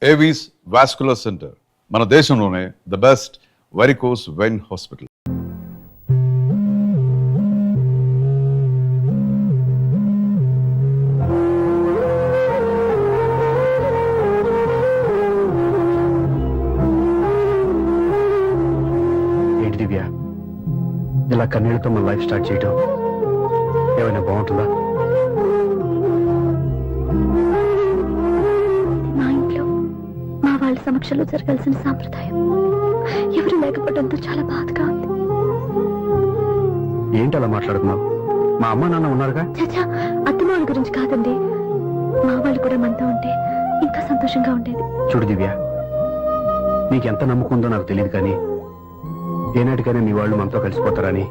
Avis vascular centre మన దేశంలోనే the best varicose vein hospital. ఏంటి దివ్య, ఇలా కన్నీళ్లతో మన లైఫ్ స్టార్ట్ చేయడం ఏమైనా బాగుంటుందా? మా ఇంట్లో మా వాళ్ళ సమక్షంలో జరగాల్సిన సాంప్రదాయం ఎవరు లేకపోవడంతో చాలా బాధగా ఉంది. ఏంటి అలా మాట్లాడుతున్నావు? మా అమ్మ నాన్న ఉన్నారుగా. చచ్చా, అత్తమాల గురించి కాదండి, మా వాళ్ళు కూడా మనతో ఉంటే ఇంకా సంతోషంగా ఉండేది. చూడు దివ్య, నీకెంత నమ్మకం ఉందో నాకు తెలియదు, కానీ ఏనాటికైనా నీ వాళ్ళు మనతో కలిసిపోతారని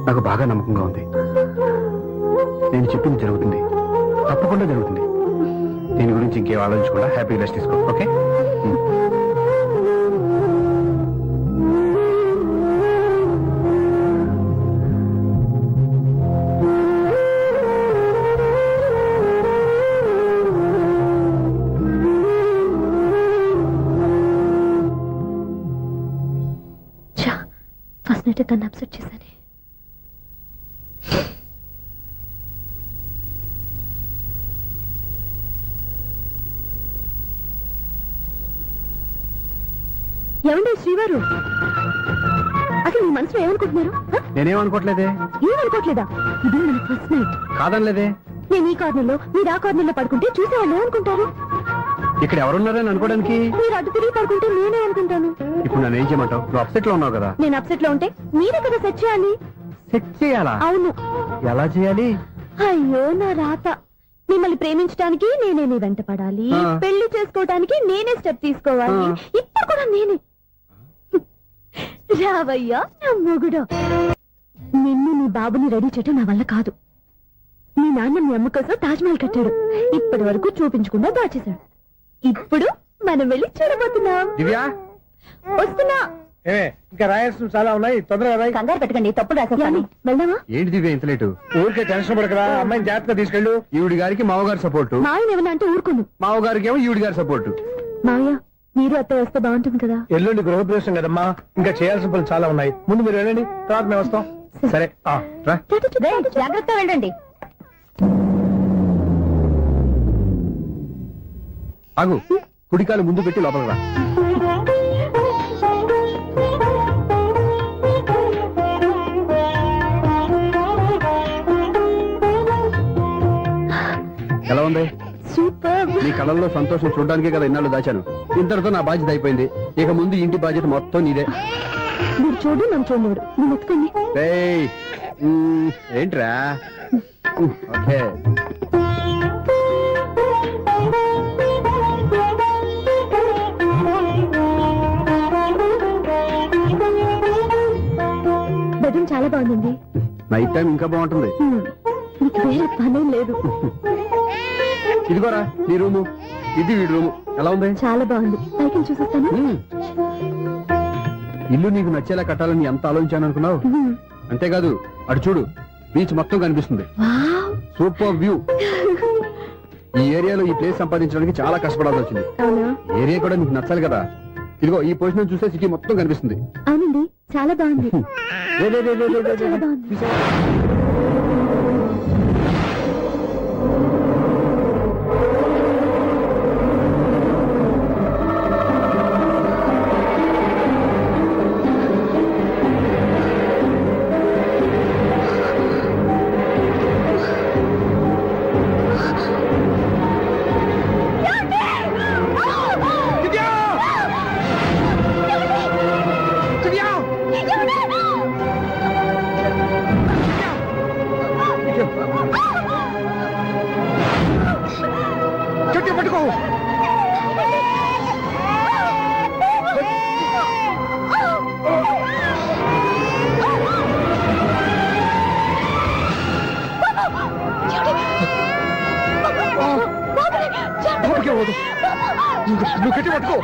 నాకు బాగా నమ్మకంగా ఉంది. నేను చెప్పింది జరుగుతుంది, తప్పకుండా జరుగుతుంది. దీని గురించి ఇంకేం ఆలోచించకుండా హ్యాపీ రెస్ట్ తీసుకో, ఓకే? ఫస్ట్ నైట్ తను అప్సెట్ చేశాను. ఏమండి శ్రీవారు, అసలు మీ మనసులో ఏమనుకుంటున్నారు? నేనేమనుకోవట్లేదే. ఏమనుకోవట్లేదా? ఇది మన ఫస్ట్ నైట్. కాదనలేదే. నేను ఈ కార్నర్లో మీరు ఆ కార్నర్లో పడుకుంటే చూసేవాళ్ళు ఏమనుకుంటారు? ఇక్కడ ఎవరున్నారని అనుకోవడానికి. మీరు అటు తిరిగి పడుకుంటే నేనే అనుకుంటాను. ఇప్పుడు నన్ను ఏం చేయమంటావు? నువ్వు అప్సెట్ లో ఉన్నావు కదా. నేను అప్సెట్ లో ఉంటే మీరే కదా సెట్ చేయాలి. సెట్ చేయాలా? అవును. ఎలా చేయాలి? అయ్యో నా రాత. మిమ్మల్ని ప్రేమించడానికి నేనే మీ వెంట పడాలి, పెళ్లి చేసుకోవడానికి నేనే స్టెప్ తీసుకోవాలి. ఇప్పుడు కూడా నేనే. రావయ్యా నా మొగుడు. నిన్ను నీ బాబుని రెడీ చేయటం నా వల్ల కాదు. మీ నాన్న మీ అమ్మ కోసం తాజ్ మహల్ కట్టాడు, ఇప్పటి వరకు చూపించకుండా దాచేశాడు. ఇప్పుడు మనం వెళ్ళి చూడబోతున్నాం. దివ్యా, వస్తున్నా. ఇంకా రాయాల్సిన చాలా ఉన్నాయి, తొందరగా రాయి. కంగారు పెట్టకండి, తప్పుడు రాసేస్తాను. వెళ్దామా? ఏంటి దివ్య ఇంత లేటు? ఊరికే టెన్షన్ పడకరా, అమ్మాయిని జాగ్రత్తగా తీసుకెళ్ళు. ఈవిడి గారికి మావగారు సపోర్టు, మాయన ఏమన్నా అంటే ఊరుకోను. మావగారికి ఏమో ఈవిడి గారి సపోర్టు. మావయ్య, మీరు అత్త వస్తే బాగుంటుంది కదా. ఎల్లుండి గృహప్రవేశం కదమ్మా, ఇంకా చేయాల్సిన పనులు చాలా ఉన్నాయి. ముందు మీరు వెళ్ళండి, తర్వాత మేము వస్తాం. సరే రా. జాగ్రత్తగా వెళ్ళండి. ఆగు, కుడికాలు ముందు పెట్టి లోపలికి రా. ఎలా ఉంది? సూపర్. నీ కళ్ళల్లో సంతోషం చూడడానికే కదా ఇన్నాళ్ళు దాచాను. ఇంతటితో నా బాధ్యత అయిపోయింది. ఇక ముందు ఇంటి బాధ్యత మొత్తం నీదే. మీరు చూడు, నన్ను చూడలేడు. నేను ఎత్తుకోండి. ఏయ్, ఏంట్రా? ఓకే. బెడ్రూమ్ చాలా బాగుందండి. నైట్ టైం ఇంకా బాగుంటుంది. మీకు వేరే పనే లేదు. ఇదిగోరా నీ రూము, ఇది వీడి రూము. ఎలా ఉంది? చాలా బాగుంది. పైకి చూసేస్తాను. ఇల్లు నీకు నచ్చేలా కట్టాలని ఎంత ఆలోచించాను అనుకున్నావు? అంతేకాదు, అటు చూడు, బీచ్ మొత్తం కనిపిస్తుంది. Super view. ఈ ఏరియాలో ఈ ప్లేస్ సంపాదించడానికి చాలా కష్టపడాల్సి వచ్చింది. ఏరియా కూడా నీకు నచ్చాలి కదా. ఇదిగో ఈ పొజిషన్ చూస్తే సిటీ మొత్తం కనిపిస్తుంది. అవునండి, చాలా బాగుంది. చాలా బాగుంది. పట్టుకో. నువ్వు గట్టి పట్టుకో.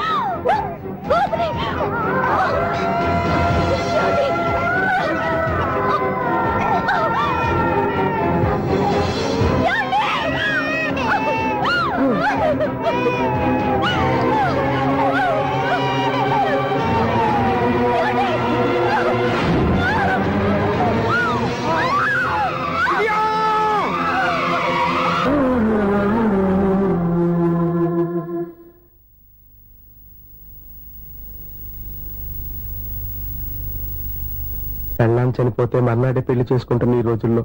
పెళ్ళాం చనిపోతే మర్నాడే పెళ్లి చేసుకుంటున్న ఈ రోజుల్లో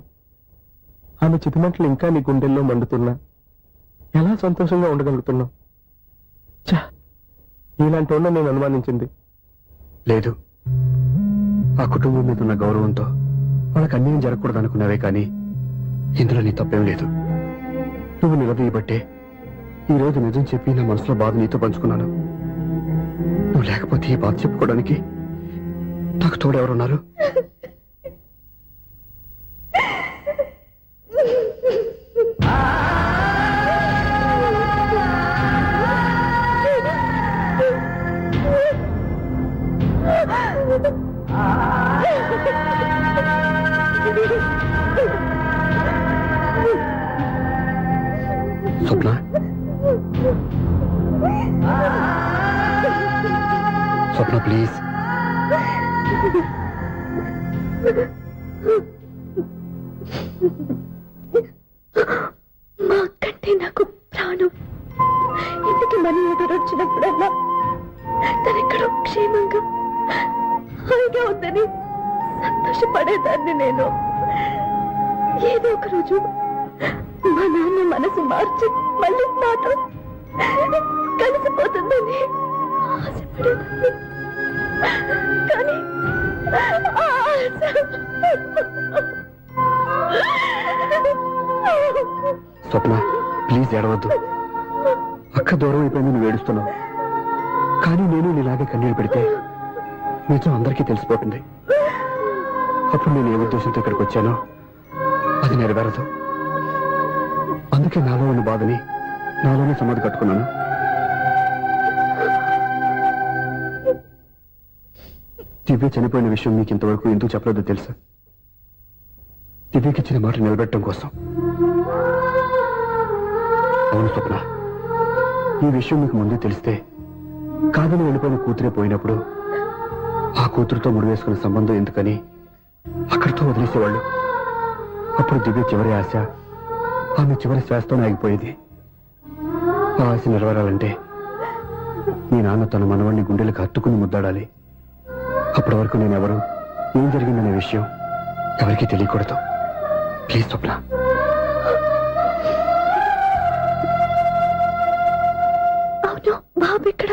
ఆమె చితిమంటలు ఇంకా నీ గుండెల్లో మండుతున్నా ఎలా సంతోషంగా ఉండగలుగుతున్నావు? ఛా, నీలాంటి వాడిని నేను అనుమానించింది. లేదు, ఆ కుటుంబం మీద ఉన్న గౌరవంతో వాళ్ళకి అన్యాయం జరగకూడదు అనుకున్నావే కానీ ఇందులో నీ తప్పేం లేదు. నువ్వు నిలదీయబట్టే ఈ రోజు నిజం చెప్పి నా మనసులో బాధ నీతో పంచుకున్నాను. నువ్వు లేకపోతే ఈ బాధ చెప్పుకోవడానికి నాకు తోడెవరున్నారు? స్వప్న, స్వప్న ప్లీజ్. మా కంటే నాకు ప్రాణం. ఇంటికి మనీ ఆర్డర్ వచ్చినప్పుడల్లా తనెక్కడో క్షేమంగా హాయిగా ఉందని సంతోషపడేదాన్ని నేను. ఏదో ఒక రోజు మా నాన్న మనసు మార్చి మళ్ళీ నాతో కలిసిపోతుందని ఆశపడేదాన్ని. కానీ ఆ ఆశ స్వప్న ప్లీజ్ ఏడవద్దు. అక్క దూరం అయిపోయింది, నువ్వు ఏడుస్తున్నావు. కానీ నేను నీలాగే కన్నీళ్ళు పెడితే నిజం అందరికీ తెలిసిపోతుంది. అప్పుడు నేను ఏ ఉద్దేశంతో ఇక్కడికి వచ్చానో అది నెరవేరదు. అందుకే నాలో ఉన్న బాధని నాలోనే సమాధి కట్టుకున్నాను. దివ్య చనిపోయిన విషయం మీకు ఇంతవరకు ఎందుకు చెప్పలేదో తెలుసా? దివ్యకి ఇచ్చిన మాట నిలబెట్టడం కోసం. అవును స్వప్న, ఈ విషయం మీకు ముందే తెలిస్తే కాదని వెళ్ళిపోయిన కూతురే పోయినప్పుడు ఆ కూతురుతో ముడివేసుకున్న సంబంధం ఎందుకని అక్కడితో వదిలేసేవాళ్ళు. అప్పుడు దివ్య చివరి ఆశ ఆమె చివరి శ్వాసతోనే ఆగిపోయేది. ఆ ఆశ నెరవేరాలంటే మీ నాన్న తన మనవాడిని గుండెలకు హత్తుకుని ముద్దాడాలి. అప్పటి వరకు నేనెవరు, ఏం జరిగిందనే విషయం ఎవరికీ తెలియకూడదు. ప్లీజ్ స్వప్న. అవును, బాబు ఇక్కడ.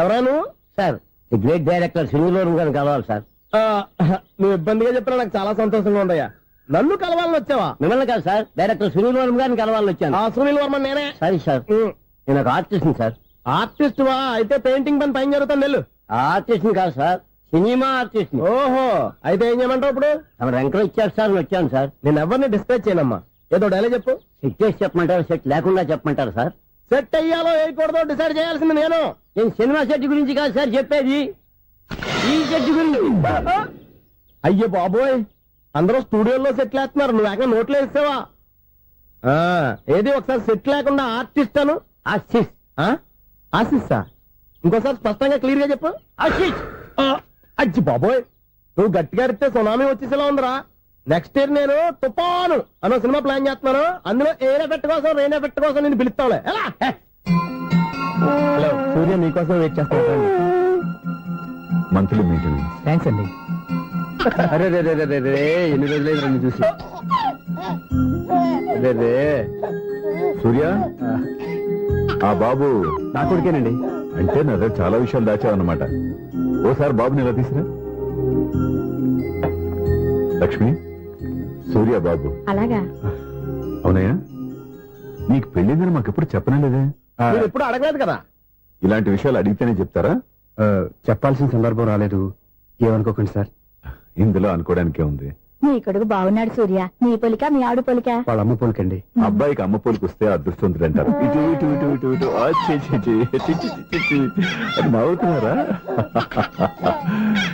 ఎవరాను? సార్ ది గ్రేట్ డైరెక్టర్ సింగులూరు గారిని కలవాలి సార్. నువ్వు ఇబ్బందిగా చెప్పినా నాకు చాలా సంతోషంగా ఉందయ్యా. నన్ను కలవాలని వచ్చావా? మిమ్మల్ని కాదు సార్, డైరెక్టర్ సింగులూరు గారిని కలవాలని వచ్చాను. ఆ సునీల్ వర్మ నేనే. సరే సార్, నేను ఒక ఆర్టిస్ట్ సార్. ఆర్టిస్ట్ వా? అయితే పెయింటింగ్ పని పైన జరుగుతుంది వెళ్ళు. ఆర్టిస్ట్ కాదు సార్, సినిమా ఆర్టిస్ట్. ఓహో, అయితే ఏం చేయమంటావు ఇప్పుడు? తమ వెంకలు ఇచ్చారు సార్, వచ్చాను సార్. నేను ఎవరిని డిస్కస్ చేయనమ్మా, ఏదో డైలాగ్ చెప్పు. సెట్ చేసి చెప్పమంటారు, సెట్ లేకుండా చెప్పమంటారు సార్? సెట్ అయ్యాలో వేయకూడదో డిసైడ్ చేయాల్సింది నేను. నేను సినిమా సెట్ గురించి కాదు సార్ చెప్పేది, ఈ సెట్ గురించి. అయ్యో బాబోయ్, అందరూ స్టూడియోలో సెట్ లేస్తున్నారు, నువ్వు ఏకంగా నోట్లో వేస్తావా? ఏది ఒకసారి సెట్ లేకుండా ఆర్టిస్ట్ అను. ఆర్టిస్ట్. ఆశిస్తా? ఇంకోసారి స్పష్టంగా క్లియర్ గా చెప్పు. ఆర్టిస్ట్. అజ్జి బాబోయ్, నువ్వు గట్టిగా అడిగితే సునామీ వచ్చేసేలా ఉందిరా. నెక్స్ట్ ఇయర్ నేను తుఫాను అన్న సినిమా ప్లాన్ చేస్తున్నాను. అందులో ఏరే ఎఫెక్ట్ కోసం రెయిన్ ఎఫెక్ట్ కోసం నేను పిలుస్తావులే. ఎలా? హలో సూర్య, మీకోసం వెయిట్ చేస్తాను. Monthly meeting. థ్యాంక్స్ అండి. అరే రే రే రే రే, ఎన్ని రోజులైంది నన్ను చూసి. అరే రే సూర్య, ఆ బాబు నా కొడుకేనండి. అంటే నా దగ్గర చాలా విషయాలు దాచావన్నమాట. ఓసారి బాబుని ఇలా తీసురా. లక్ష్మి, సూర్య బాబు. అలాగా? అవునయ్యా, నీకు పెళ్ళిందని మాకెప్పుడు చెప్పనలేదే. మీరు ఎప్పుడు అడగలేదు కదా. ఇలాంటి విషయాలు అడిగితేనే చెప్తారా? చెప్పాల్సిన సందర్భం రాలేదు, ఏమనుకోకండి సార్. ఇందులో అనుకోవడానికే ఉంది. నీ కొడుకు బాగున్నాడు సూర్య. నీ పొలిక మీ ఆవిడ పొలిక? వాళ్ళ అమ్మ పోలికండి. అబ్బాయికి అమ్మ పోలికి వస్తే అదృష్టవంతుడు అంటారు. ఇటు ఇటు ఇటు ఇటు ఇటు ఆ, ఛీ, ఛీ, ఛీ, ఛీ, ఛీ, ఛీ, ఛీ. అది నవ్వుతున్నారా?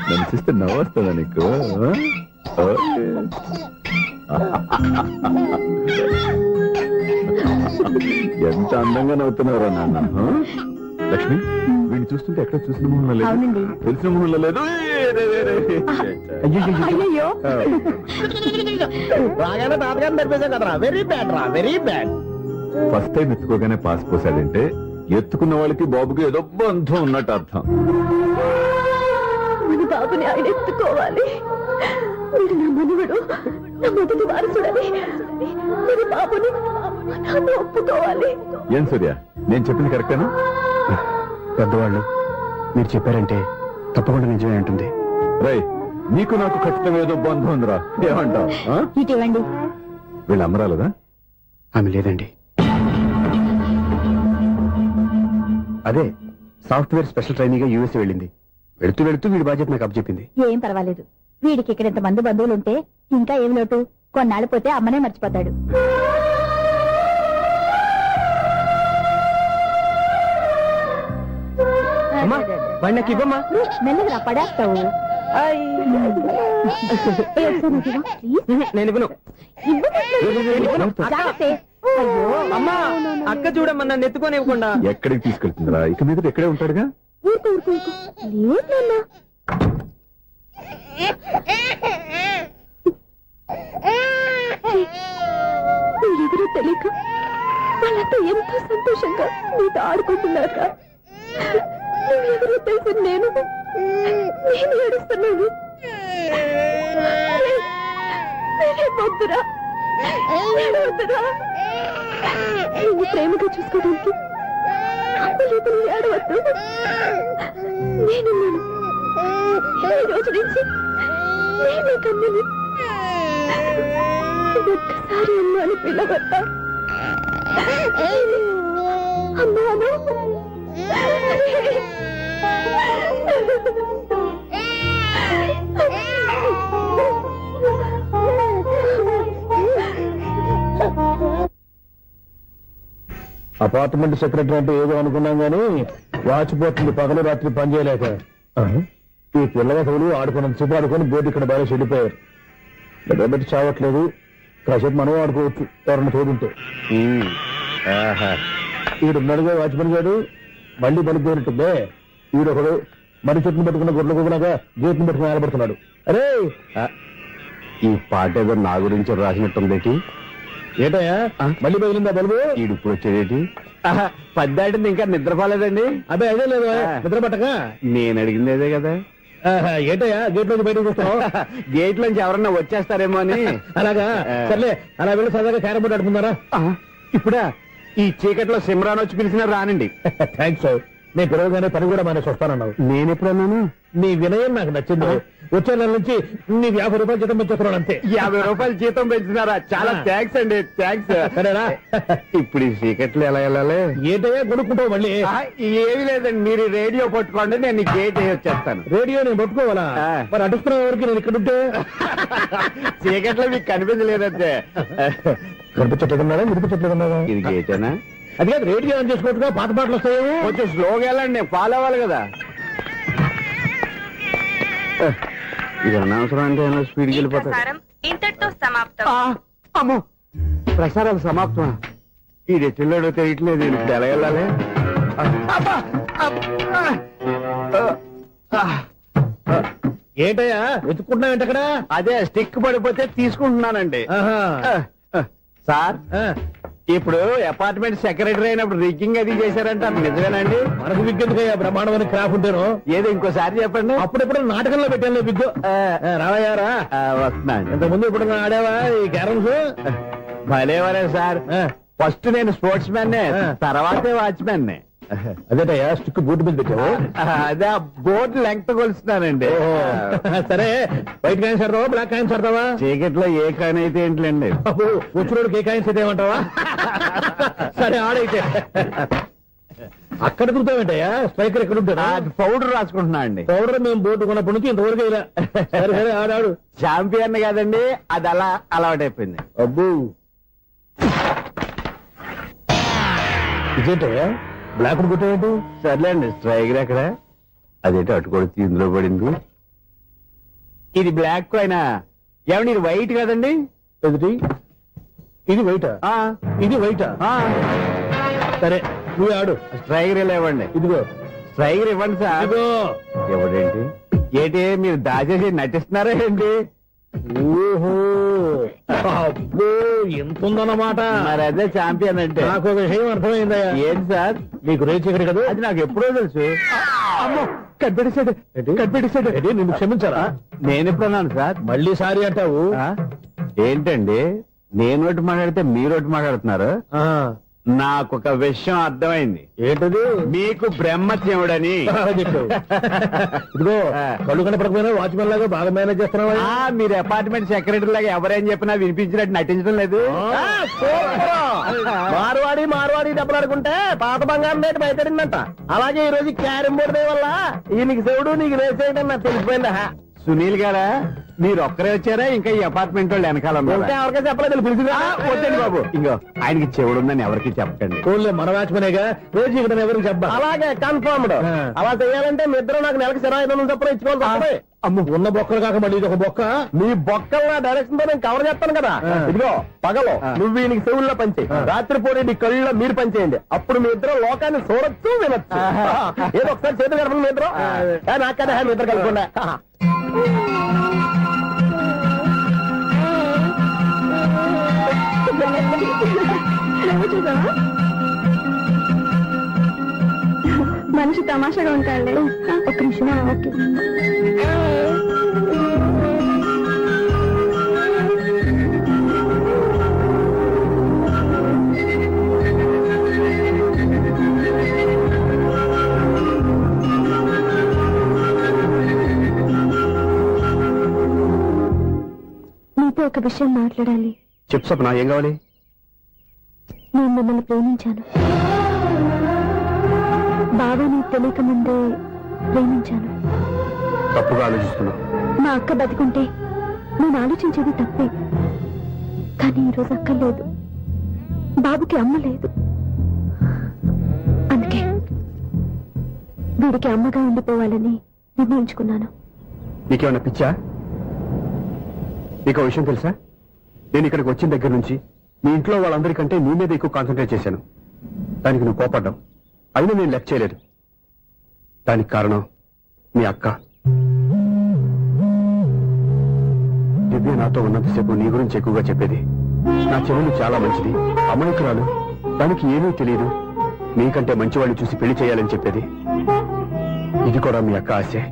నన్ను చూస్తే నవ్వొస్తుందా నీకు? ఓకే. ఎంత అందంగా నవ్వుతున్నారా నాన్న. లక్ష్మి, వీడిని చూస్తుంటే ఎక్కడ చూసిన మొహంలో లేదు అవునండి. తెలిసిన మొహంలో లేదు అయ్యయ్యో రాగానే తాతగారిని తెరిపేశాం కదరా, వెరీ బ్యాడ్ రా, వెరీ బ్యాడ్. ఫస్ట్ టైం ఎత్తుకోగానే పాస్ పోసాడంటే ఎత్తుకున్న వాళ్ళకి బాబుకి ఏదో బంధం ఉన్నట్టు అర్థం. మన బాబుని ఆయన ఎత్తుకోవాలి. వీడు నా మనవడు, నా మొదటి వారసుడని మన బాబుని నాన్న ఒప్పుకోవాలి. ఏం సూర్య, నేను చెప్పింది కరెక్టేనా? పెద్దవాళ్ళు మీరు చెప్పారంటే తప్పకుండా నిజమే ఉంటుంది. రై, నీకు నాకు ఖచ్చితంగా ఏదో బంధం ఉందిరా, ఏమంటావు? ఇటువంటి వీళ్ళు అమ్మరాలదా? ఆమె లేదండి. అదే సాఫ్ట్వేర్ స్పెషల్ ట్రైనింగ్ యూఎస్ వెళ్ళింది. వెళుతూ వెళుతూ వీడి బాధ్యత నాకు అప్పచెప్పింది. ఏం పర్వాలేదు. వీడికి ఇక్కడ ఇంతమంది బంధువులుంటే ఇంకా ఏం లోటు. కొన్నాళ్ళు పోతే అమ్మనే మర్చిపోతాడు. అమ్మా, బండకి ఇవ్వమ్మా. మెల్లగా పడేస్తావు. నేను ఇవ్వను. అమ్మా, అక్క చూడమ్మా, నన్ను ఎత్తుకొని ఇవ్వకుండా. ఎక్కడికి తీసుకెళ్తుందిరా? ఇక మీద ఎక్కడే ఉంటాడుగా. ఊరుకో ఊరుకో ఊరుకో. లేదు నాన్న. మీరెవరో తెలియక వాళ్ళంతా ఎంతో సంతోషంగా మీతో ఆడుకుంటున్నారా? నువ్వెవరో తెలిసి నేను ఏడుస్తున్నాను. వద్దురా, వద్దురా. నువ్వు ప్రేమగా చూసుకోవడానికి అమ్మలేదు, ఏడవద్దు. నేనున్నాను. ఈ రోజు నుంచి నేనే కన్నని. ఒక్కసారి అమ్మాని పిల్లవద్దా? అమ్మాను. అపార్ట్మెంట్ సెక్రటరీ అంటే ఏదో అనుకున్నాం గానీ వాచిపోతుంది పగలు రాత్రి పని చేయలేక. ఈ పిల్లవసలు ఆడుకున్నంతసేపు ఆడుకొని బోర్డు ఇక్కడ బాగా చెడిపోయారు. నిద్రబెట్టి చావట్లేదు. కాసేపు మనం ఆడుకోవచ్చు ఎవరన్నా తోడుంటే. ఈడున్నాడుగా వాచ్మెన్ గారు, మళ్ళీ పనిపోయినట్టుందే. ఈడొకడు మరి చెట్టును పట్టుకున్న గొడ్ల కుదలాగా గేట్ని పట్టుకుని నిలబడుతున్నాడు. అరే, ఈ పాట ఏదో నా గురించి రాసినట్టుందేటి. ఏటయ్యా మళ్ళీ బదిలిందా బలుబు? ఈడు ఇప్పుడు వచ్చేదేటి? పద్దాటింది ఇంకా నిద్రపోలేదండి. అదే అదే లేదు నిద్ర పట్టక. నేను అడిగింది అదే కదా. ఏటయ్యా గేట్ నుంచి బయటకు వస్తున్నావు? గేట్ నుంచి ఎవరన్నా వచ్చేస్తారేమో అని. అలాగా, సర్లే అలా వెళ్ళి సరదాగా క్యారం బోర్డు ఆడుకున్నారా? ఇప్పుడా ఈ చీకట్లో సిమ్రాన్ వచ్చి పిలిచినా రానండి. థ్యాంక్స్. నేను పిలవగానే పని కూడా మానేసి వస్తానన్నావు. నేను ఎప్పుడన్నాను? నీ వినయం నాకు నచ్చింది. వచ్చే నెల నుంచి నీకు 50 రూపాయలు జీతం పెంచుతున్నాడు అంతే. 50 రూపాయలు జీతం పెంచినారా? చాలా థ్యాంక్స్ అండి, థ్యాంక్స్. సరేనా? ఇప్పుడు ఈ చీకట్లు ఎలా వెళ్ళాలి? ఏంటయ్యా కొనుక్కుంటావు మళ్ళీ? ఏమి లేదండి, మీరు రేడియో పట్టుకోండి, నేను ఈ గేట్ వేసి వచ్చేస్తాను. రేడియో నేను పట్టుకోవాలా? మరి అడుస్తున్న వరకు నేను ఇక్కడ ఉంటే చీకట్లో మీకు కనిపించలేదంటే. కనిపించట్లేదన్నారా వినిపించట్లేదన్నారా? ఇది గేటేనా? అది కాదు, రేడియో ఆన్ చేసుకోవచ్చుగా, పాత పాటలు వస్తాయేమో. కొంచెం స్లోగా వెళ్ళండి, ఫాలో అవ్వాలి కదా. ఇది అనవసరం అంటే స్పీడ్కి వెళ్ళిపోతాడు. ప్రసారం ఇంతటితో సమాప్తం. అమ్మో, ప్రసారాలు సమాప్తమా? ఇది ఎట్టిల్లాడో తెలియట్లేదు. ఇప్పుడు ఎలా వెళ్ళాలి? ఏంటయ్యా వెతుక్కుంటున్నావు ఏంటక్కడ? అదే స్టిక్ పడిపోతే తీసుకుంటున్నానండి. సార్, ఇప్పుడు అపార్ట్మెంట్ సెక్రటరీ అయినప్పుడు రిగ్గింగ్ అది చేశారంట, నిజమేనండి? మనకు విగ్గెందుకయ్యా బ్రహ్మాండమైన క్రాఫ్ ఉంటాను. ఏదో ఇంకోసారి చెప్పండి. అప్పుడెప్పుడు నాటకంలో పెట్టాను విగ్గు. రావయ్యారా? వస్తున్నాను. ఇంతకుముందు ఇప్పుడు ఆడావా ఈ క్యారమ్స్? భలేవరే సార్. ఫస్ట్ నేను స్పోర్ట్స్ మ్యాన్, తర్వాతే వాచ్మెన్. అదేటయ్యా స్టిక్ బూట్ మీద పెట్టావు. అదే బోర్డు లెంగ్త్ కొలుస్తున్నానండి. సరే, వైట్ కాయిన్స్ ఆడతావా బ్లాక్ కాయిన్స్ ఆడతావా? చీకట్లో ఏ కాయిన్ అయితే ఏంటండి? వచ్చినోడికి ఏ కాయిన్స్ అయితే ఏమంటావా? సరే ఆడైతే. అక్కడ దొరుకుతావేంటయ్యా? స్ట్రైకర్ ఎక్కడ ఉంటాడా? పౌడర్ రాసుకుంటున్నా అండి. పౌడర్ మేము బోర్డు కొన్నప్పటి నుంచి ఇంతవరకు ఇలా. సరే సరే ఆడాడు. చాంపియన్ కాదండి, అది అలా అలవాటైపోయింది. అబ్బు, ఇదేంటయ్యా బ్లాక్ కొట్టేయండి. సర్లేండి, స్ట్రైకర్ ఎక్కడ? అదేంటి అటుకొడితే ఇందులో పడింది. ఇది బ్లాక్ అయినా ఏమండి, ఇది వైట్ కదండి? ఎదుటి ఇది వైటా? ఇది వైటా? సరే నువ్వే ఆడు. స్ట్రైకర్ లేవండి. ఇదిగో స్ట్రైగర్ ఇవ్వండి సార్. ఎవడేంటి ఏంటి మీరు దాచేసి నటిస్తున్నారా ఏంటి? ఓహో అబ్బో ఎంత ఉందన్నమాట. మరి అదే ఛాంపియన్ అంటే. నాకు ఒక విషయం అర్థమైందయ్యా. ఏంటి సార్? నీకు రేచి ఇక్కడ కదా. అది నాకు ఎప్పుడో తెలుసు. అమ్మో కనిపెట్టేశాడు కనిపెట్టేశాడు. నిన్ను క్షమించారా? నేను ఎప్పుడన్నాను సార్? మళ్ళీ సారీ అంటావు. ఆ? ఏంటండి నేను ఒకటి మాట్లాడితే మీరు ఒకటి మాట్లాడుతున్నారు. ఆ, నాకు ఒక విషయం అర్థమైంది. ఏంటది? మీకు బ్రహ్మత్యముడని. చెప్పు. ఇదిగో కళ్ళు కనపడకపోయినా వాచ్మెన్ లాగా బాగా మేనేజ్ చేస్తున్నావా? మీరు అపార్ట్మెంట్ సెక్రటరీ లాగా ఎవరేం చెప్పినా వినిపించినట్టు నటించడం లేదు. మార్వాడి డబ్బులు ఆడుకుంటే పాత బంగారం రేటు బయటడిందంట. అలాగే ఈ రోజు క్యారం బోర్డు వల్ల ఈయనకి శివుడు నీకు రేసేయడం నాకు తెలిసిపోయిందా. సునీల్ గారా మీరు ఒక్కరే వచ్చారా? ఇంకా ఈ అపార్ట్మెంట్ వాళ్ళు వెనకాల ఉన్నారా? ఇంకా ఎవరికైనా చెప్పలేదు పిలిచిగా. వద్దండి బాబు. ఇంకో ఆయనకి చెవుడు ఉందని ఎవరికి చెప్పకండి. ఊళ్ళో మన వాచ్మనేగా రోజు ఇక్కడ ఎవరికి చెప్పా. అలాగే కన్ఫర్మ్డ్. అలా చేయాలంటే మీ ఇద్దరు నాకు నెలకు 25,000 చొప్పున ఇచ్చుకోవాలి. అమ్మ ఉన్న బొక్కలు కాక మళ్ళీ ఇది ఒక బొక్క. నీ బొక్కల డైరెక్షన్ తో నేను కవర్ చేస్తాను కదా. ఇదిగో పగలో నువ్వు ఈయనకి చెవుల్లో పనిచేయి, రాత్రిపూట నీ కళ్ళలో మీరు పనిచేయండి. అప్పుడు మీ ఇద్దరు లోకాన్ని చూడొచ్చు వినొచ్చు. ఏదో ఒకసారి చేతులు కడపండి మీ ఇద్దరు. నాకు కదా మీ ఇద్దరు కలుపుకుండా. మనిషి తమాషాగా ఉంటాడు. ఒక నిమిషం. ఓకే. నీతో ఒక విషయం మాట్లాడాలి. చెప్పు స్వప్న, ఏం కావాలి? నేను మిమ్మల్ని ప్రేమించాను. బాగా నీకు తెలియక ముందే ప్రేమించాను. తప్పుగా ఆలోచిస్తున్నా. మా అక్క బతికుంటే నేను ఆలోచించేది తప్పే. కానీ ఈరోజు అక్క లేదు, బాబుకి అమ్మ లేదు. అందుకే వీడికి అమ్మగా ఉండిపోవాలని నిర్ణయించుకున్నాను. నీకేమన్నా పిచ్చా? నీకు విషయం తెలుసా? నేను ఇక్కడికి వచ్చిన దగ్గర నుంచి నీ ఇంట్లో వాళ్ళందరికంటే నీ మీద ఎక్కువ కాన్సన్ట్రేట్ చేశాను. దానికి నువ్వు కోపడ్డావు. అయినా నేను లెక్క చేయలేదు. దానికి కారణం మీ అక్క. దివ్య నాతో ఉన్నంతసేపు నీ గురించి ఎక్కువగా చెప్పేది. నా చెవులు చాలా మంచిది, అమాయకురాలు, దానికి ఏమీ తెలియదు, నీకంటే మంచివాళ్ళు చూసి పెళ్లి చేయాలని చెప్పేది. ఇది కూడా మీ అక్క ఆశే.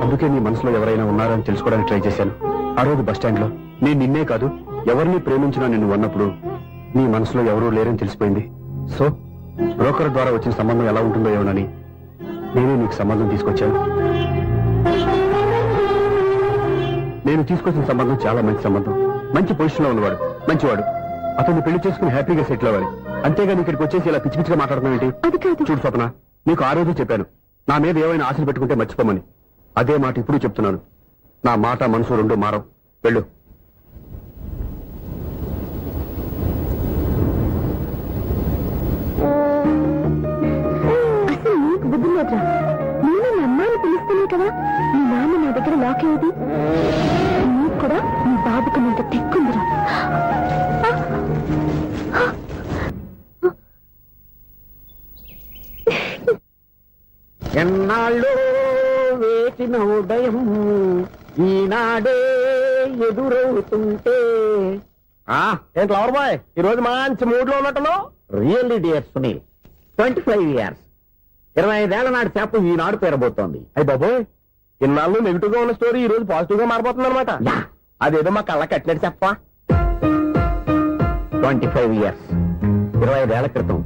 అందుకే నీ మనసులో ఎవరైనా ఉన్నారని తెలుసుకోవడానికి ట్రై చేశాను. ఆ రోజు బస్టాండ్ లో నేను నిన్నే కాదు ఎవరిని ప్రేమించినా నిన్ను అన్నప్పుడు నీ మనసులో ఎవరూ లేరని తెలిసిపోయింది. సో బ్రోకర్ ద్వారా వచ్చిన సంబంధం ఎలా ఉంటుందో ఏమోనని నేనే నీకు సంబంధం తీసుకొచ్చాను. నేను తీసుకొచ్చిన సంబంధం చాలా మంచి సంబంధం. మంచి పొజిషన్ లో ఉన్నవాడు, మంచివాడు. అతన్ని పెళ్లి చేసుకుని హ్యాపీగా సెటిల్ అవ్వాలి. అంతేగాని ఇక్కడికి వచ్చేసి ఇలా పిచ్చి పిచ్చిగా మాట్లాడడం ఏంటి? అది కాదు. చూడు స్వప్న, నీకు ఆ రోజు చెప్పాను నా మీద ఏమైనా ఆశలు పెట్టుకుంటే మర్చిపోమని. అదే మాట ఇప్పుడు చెప్తున్నాను. నా మాట మనసు రెండు మారవు. వెళ్ళు. అసలు నీకు బుద్ధి లేదురా. నేను నా అమ్మాయిని పిలుస్తానే కదా నీ నాన్న నా దగ్గర లాక్ అయ్యేది. నీకు కూడా నీ బాబుకు నంత తెక్కుందిరా. ఎన్నాళ్ళు వేసిన ఉదయం ఈనాడే ఎదురవుతుంటే. ఏంటి లవర్ బాయ్ ఈ రోజు మంచి మూడ్ లో ఉన్నట్టున్నావు? రియల్లీ డియర్ సునీల్, 25 years 25 ఏళ్ల నాటి చేప ఈనాడు పేరబోతోంది. అయ్యి బాబోయ్, ఇన్నాళ్ళు నెగిటివ్ గా ఉన్న స్టోరీ ఈ రోజు పాజిటివ్ గా మారిపోతుంది అనమాట. యా. అదేదో మా కళ్ళ కట్టినట్టు చెప్పా. 25 years 25 ఏళ్ల క్రితం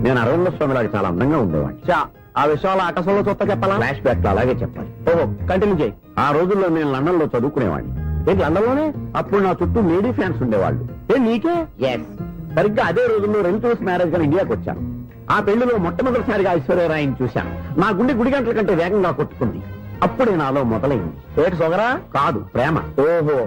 నేను అరవింద స్వామిలాగా చాలా అందంగా ఉండేవాడిని. చా, ఆ విషయాలు ఆకాశంలో చూస్తా చెప్పాలా? ఫ్లాష్ బ్యాక్ లో అలాగే చెప్పాలి. ఓహో, కంటిన్యూ చేయి. ఆ రోజుల్లో నేను లండన్ లో చదువుకునేవాడిని. ఏంటి లండన్ లోనే? అప్పుడు నా చుట్టూ లేడీ ఫ్యాన్స్ ఉండేవాళ్ళు. నీకే? ఎస్, సరిగ్గా అదే రోజుల్లో రిలేటివ్స్ మ్యారేజ్ గా ఇండియాకి వచ్చాను. ఆ పెళ్లిలో మొట్టమొదటిసారిగా ఐశ్వర్యరాయని చూశాను. నా గుండె గుడి గంటల కంటే వేగంగా కొట్టుకుంది. అప్పుడే నాలో మొదలైంది. ఏటి సొగరా? కాదు, ప్రేమ. ఓహో,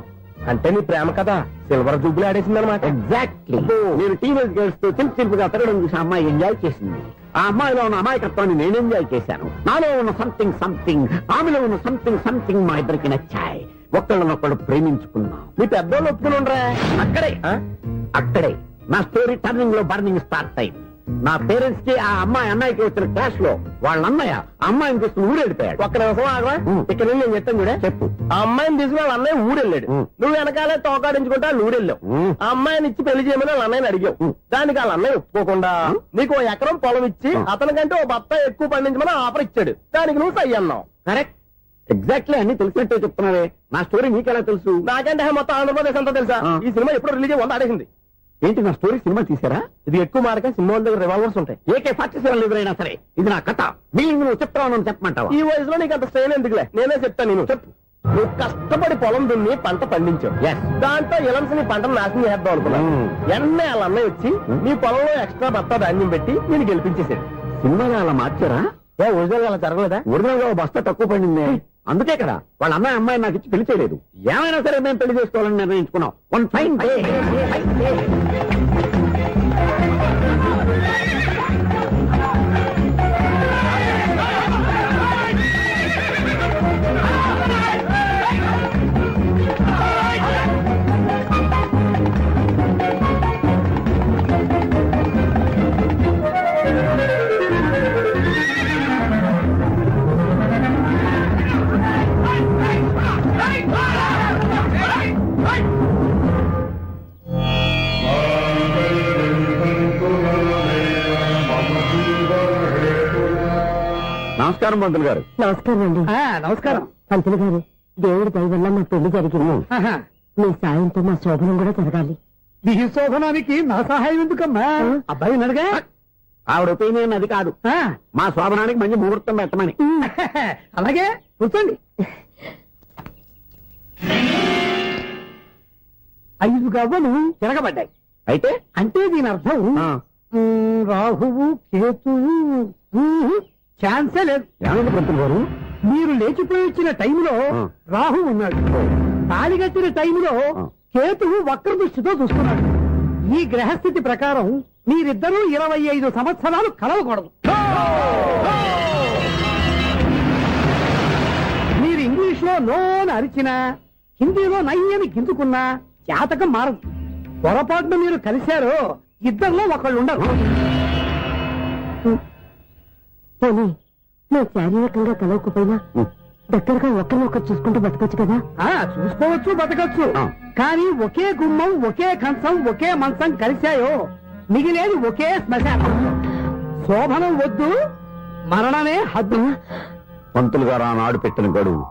అంటే నీ ప్రేమ కదా సిల్వర్ జూబ్లీ ఆడేసింది అనమాట. ఎగ్జాక్ట్లీ. నేను టీనేజ్ గర్ల్స్ తో చిలిపి చిలిపిగా తిరగడం చూసి అమ్మాయి ఎంజాయ్ చేసింది. ఆ అమ్మాయిలో ఉన్న అమాయకత్వాన్ని నేను ఎంజాయ్ చేశాను. నాలో ఉన్న సంథింగ్ సంథింగ్, ఆమెలో ఉన్న సంథింగ్ సంథింగ్ మా ఇద్దరికి నచ్చాయి. ఒక్కళ్ళనొక్కడు ప్రేమించుకున్నాం. నీ పెద్దోళ్ళు ఒప్పుకుని ఉండరా? అక్కడే నా స్టోరీ టర్నింగ్ లో బర్నింగ్ స్టార్ట్ అయింది. నా పేరెంట్స్ కి ఆ అమ్మాయి అన్నయ్యకి వచ్చిన క్లాష్ లో వాళ్ళ అన్నయ్య ఆ అమ్మాయిని తీసుకుని ఊరెళ్ళిపోయాడు. ఒక్క నిమిషం ఆగవా? ఇక్కడ నుండి నేను చెప్తాను కూడా. చెప్పు. ఆ అమ్మాయిని తీసుకుని వాళ్ళ అన్నయ్య ఊరెళ్ళాడు. నువ్వు వెనకాలే తోకాడించుకుంటా ఊరెళ్ళావు. ఆ అమ్మాయిని ఇచ్చి పెళ్లి చేయమని వాళ్ళ అన్నయ్యని అడిగావు. దానికి వాళ్ళ అన్నయ్య ఒప్పుకోకుండా నీకు 1 ఎకరం పొలం ఇచ్చి అతనికంటే 1 బత్తాయి ఎక్కువ పండించమని ఆఫర్ ఇచ్చాడు. దానికి నువ్వు సై అన్నావు. కరెక్ట్, ఎగ్జాక్ట్లీ అన్ని తెలిసినట్టే చెప్తున్నావే. నా స్టోరీ నీకెలా తెలుసు? నాకంటే మొత్తం ఆంధ్రప్రదేశ్ అంతా తెలుసా? ఈ సినిమా ఎప్పుడు రిలీజ్ 100 ఆడేసింది. ఏంటి నా స్టోరీ సినిమా తీసారా? ఇది ఎక్కువ మార్క సినిమా దగ్గర రివాల్వర్స్ ఉంటాయి. AK-47 ఎదురైనా సరే ఇది నా కథ. వీళ్ళు నువ్వు చెప్తావు చెప్పమంటావా? ఈ వయసులో నీకు అంత స్ట్రెయిన్ ఎందుకులే, నేనే చెప్తాను. నేను చెప్పు. నువ్వు కష్టపడి పొలం దున్ని పంట పండించావు. దాంతో ఇలంస్ నీ పంటను నాశనం చేద్దాం అనుకున్నావు. ఎన్నే వాళ్ళ అన్నయ్య వచ్చి నీ పొలంలో ఎక్స్ట్రా బత్తా ధాన్యం పెట్టి నేను గెలిపించేసాడు. సినిమాలో అలా మార్చారా? ఒరిజినల్ అలా జరగలేదా? ఒరిజినల్ గా బస్తా తక్కువ పడింది. అందుకే కదా వాళ్ళ అమ్మాయి నాకు ఇచ్చి పెళ్లి చేయలేదు. ఏమైనా సరే మేము పెళ్లి చేసుకోవాలని నిర్ణయించుకున్నాం. One fine day. నమస్కారం పంతులు గారు. నమస్కారం అండి. నమస్కారం. పంతులు గారు, దేవుడి దయ వల్ల మా పెళ్లి జరిగింది. మీ సాయంతో మా శోభనం కూడా జరగాలి. నీ శోభనానికి నా సహాయం ఎందుకమ్మా? అబ్బాయి నడగా ఆవిడ ఒపీనియన్ అది కాదు. మా శోభనానికి మంచి ముహూర్తం పెట్టమని. అలాగే కూర్చోండి. 5 గవ్వలు తిరగబడ్డాయి. అయితే అంటే దీని అర్థం రాహువు కేతువు ఛాన్సే లేదు. ఏమైంది పంతులు గారు? మీరు లేచిపోయి వచ్చిన టైంలో రాహు ఉన్నాడు. తాళిగట్టిన టైంలో కేతువు వక్ర దృష్టితో చూస్తున్నాడు. ఈ గ్రహస్థితి ప్రకారం మీరిద్దరూ 25 సంవత్సరాలు కలవకూడదు. మీరు ఇంగ్లీష్ లో నోని అరిచినా, హిందీలో నయ్యని గింజుకున్నా జాతకం మారదు. పొరపాటున మీరు కలిశారో ఇద్దరిలో ఒకళ్ళు ఉండరు. పోనీ మేము శారీరకంగా కలవకపోయినా దగ్గరగా ఒకరినొకరు చూసుకుంటూ బతకొచ్చు కదా? చూసుకోవచ్చు, బతకచ్చు. కానీ ఒకే గుమ్మం, ఒకే కంచం, ఒకే మంచం కలిశాయో మిగిలేది ఒకే శ్మశానం. శోభనం వద్దు, మరణమే హద్దు. పంతులు గారు ఆనాడు పెట్టిన గడువు